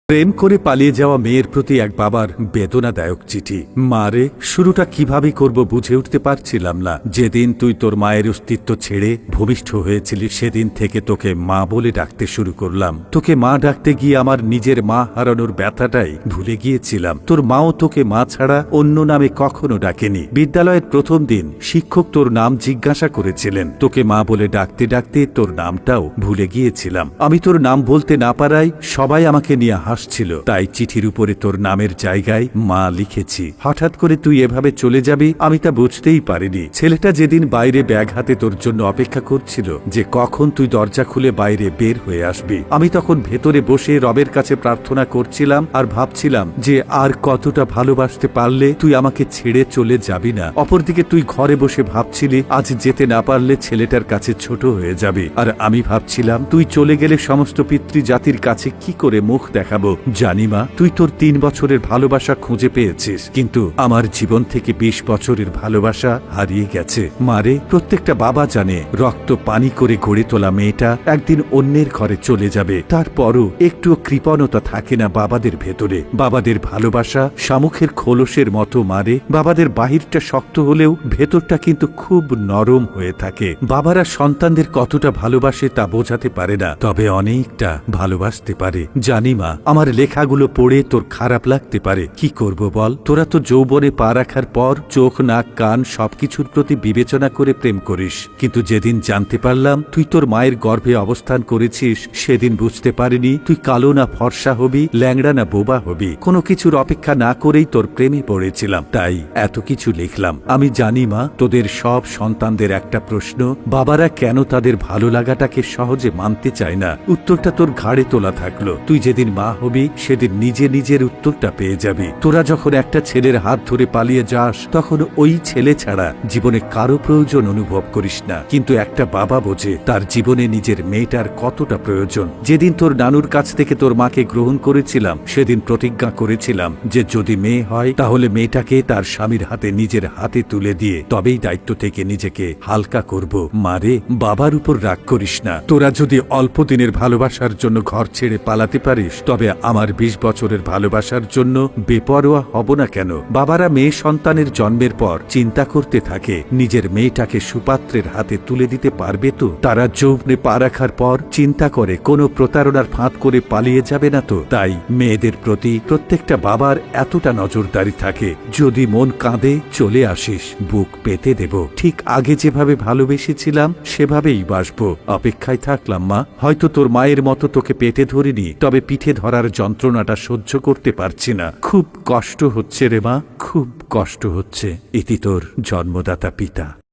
প্রেম করে পালিয়ে যাওয়া মেয়ের প্রতি এক বাবার বেদনাদায়ক চিঠি। মারে, শুরুটা কিভাবে করব বুঝে উঠতে পারছিলাম না। যেদিন তুই তোর মায়ের অস্তিত্ব ছেড়ে ভূমিষ্ঠ হয়েছিলি সেদিন থেকে তোকে মা বলে ডাকতে শুরু করলাম। তোকে মা ডাকতে গিয়ে আমার নিজের মা হারানোর ব্যথাটাই ভুলে গিয়েছিলাম। তোর মাও তোকে মা ছাড়া অন্য নামে কখনো ডাকেনি। বিদ্যালয়ের প্রথম দিন শিক্ষক তোর নাম জিজ্ঞাসা করেছিলেন। তোকে মা বলে ডাকতে ডাকতে তোর নামটাও ভুলে গিয়েছিলাম। আমি তোর নাম বলতে না পারায় সবাই আমাকে নিয়ে ছিল, তাই চিঠির উপরে তোর নামের জায়গায় মা লিখেছি। হঠাৎ করে তুই এভাবে চলে যাবি আমি তা বুঝতেই পারিনি। ছেলেটা যেদিন বাইরে ব্যাগ হাতে তোর জন্য অপেক্ষা করছিল যে কখন তুই দরজা খুলে বাইরে বের হয়ে আসবি, আমি তখন ভেতরে বসে রবের কাছে প্রার্থনা করছিলাম আর ভাবছিলাম যে আর কতটা ভালোবাসতে পারলে তুই আমাকে ছেড়ে চলে যাবি না। অপরদিকে তুই ঘরে বসে ভাবছিলি আজ যেতে না পারলে ছেলেটার কাছে ছোট হয়ে যাবে, আর আমি ভাবছিলাম তুই চলে গেলে সমস্ত পিতৃজাতির কাছে কি করে মুখ দেখাবো। জানি মা, তুই তোর 3 বছরের ভালোবাসা খুঁজে পেয়েছিস, কিন্তু আমার জীবন থেকে 20 বছরের ভালোবাসা হারিয়ে গেছে। মারে, প্রত্যেকটা বাবা জানে রক্ত পানি করে গড়ে তোলা মেয়েটা একদিন অন্যের ঘরে চলে যাবে। তারপরও একটুও কৃপণতা থাকে না বাবাদের ভেতরে। বাবাদের ভালোবাসা শামুকের খোলসের মতো মারে। বাবাদের বাহিরটা শক্ত হলেও ভেতরটা কিন্তু খুব নরম হয়ে থাকে। বাবারা সন্তানদের কতটা ভালোবাসে তা বোঝাতে পারে না, তবে অনেকটা ভালোবাসতে পারে। জানি মা, আমার লেখাগুলো পড়ে তোর খারাপ লাগতে পারে। কি করব বল? তোরা তো যৌবনে পা রাখার পর চোখ নাক কান সবকিছুর প্রতি বিবেচনা করে প্রেম করিস, কিন্তু যেদিন জানতে পারলাম তুই তোর মায়ের গর্ভে অবস্থান করেছিস সেদিন বুঝতে পারিনি তুই কালো না ফর্সা হবি, ল্যাংড়া না বোবা হবি। কোনো কিছুর অপেক্ষা না করেই তোর প্রেমে পড়েছিলাম, তাই এত কিছু লিখলাম। আমি জানি মা, তোদের সব সন্তানদের একটা প্রশ্ন, বাবারা কেন তাদের ভালো লাগাটাকে সহজে মানতে চায় না। উত্তরটা তোর ঘাড়ে তোলা থাকলো। তুই যেদিন মা হবি সেদিন নিজে নিজের উত্তরটা পেয়ে যাবি। তোরা যখন একটা ছেলের হাত ধরে পালিয়ে যাস তখন ওই ছেলে ছাড়া জীবনে কারো প্রয়োজন অনুভব করিস না, কিন্তু একটা বাবা বোঝে তার জীবনে নিজের মেয়েটার কতটা প্রয়োজন। যেদিন তোর নানুর কাছ থেকে তোর মাকে গ্রহণ করেছিলাম সেদিন প্রতিজ্ঞা করেছিলাম যে যদি মেয়ে হয় তাহলে মেয়েটাকে তার স্বামীর হাতে নিজের হাতে তুলে দিয়ে তবেই দায়িত্ব থেকে নিজেকে হালকা করব। মারে, বাবার উপর রাগ করিস না। তোরা যদি অল্প দিনের ভালোবাসার জন্য ঘর ছেড়ে পালাতে পারিস তবে আমার 20 বছরের ভালোবাসার জন্য বেপরোয়া হব না কেন? বাবারা মেয়ে সন্তানের জন্মের পর চিন্তা করতে থাকে নিজের মেয়েটাকে সুপাত্রের হাতে তুলে দিতে পারবে তো। তারা যৌবনে পা রাখার পর চিন্তা করে কোনো প্রতারণার ফাঁদ করে পালিয়ে যাবে না তো। তাই মেয়েদের প্রতি প্রত্যেকটা বাবার এতটা নজরদারি থাকে। যদি মন কাঁদে চলে আসিস, বুক পেতে দেব। ঠিক আগে যেভাবে ভালোবেসেছিলাম সেভাবেই বাসবো। অপেক্ষায় থাকলাম মা। হয়তো তোর মায়ের মতো তোকে পেটে ধরিনি, তবে পিঠে ধরার যন্ত্রণাটা সহ্য করতে পারছি না। খুব কষ্ট হচ্ছে রে মা, খুব কষ্ট হচ্ছে। ইতি তোর জন্মদাতা পিতা।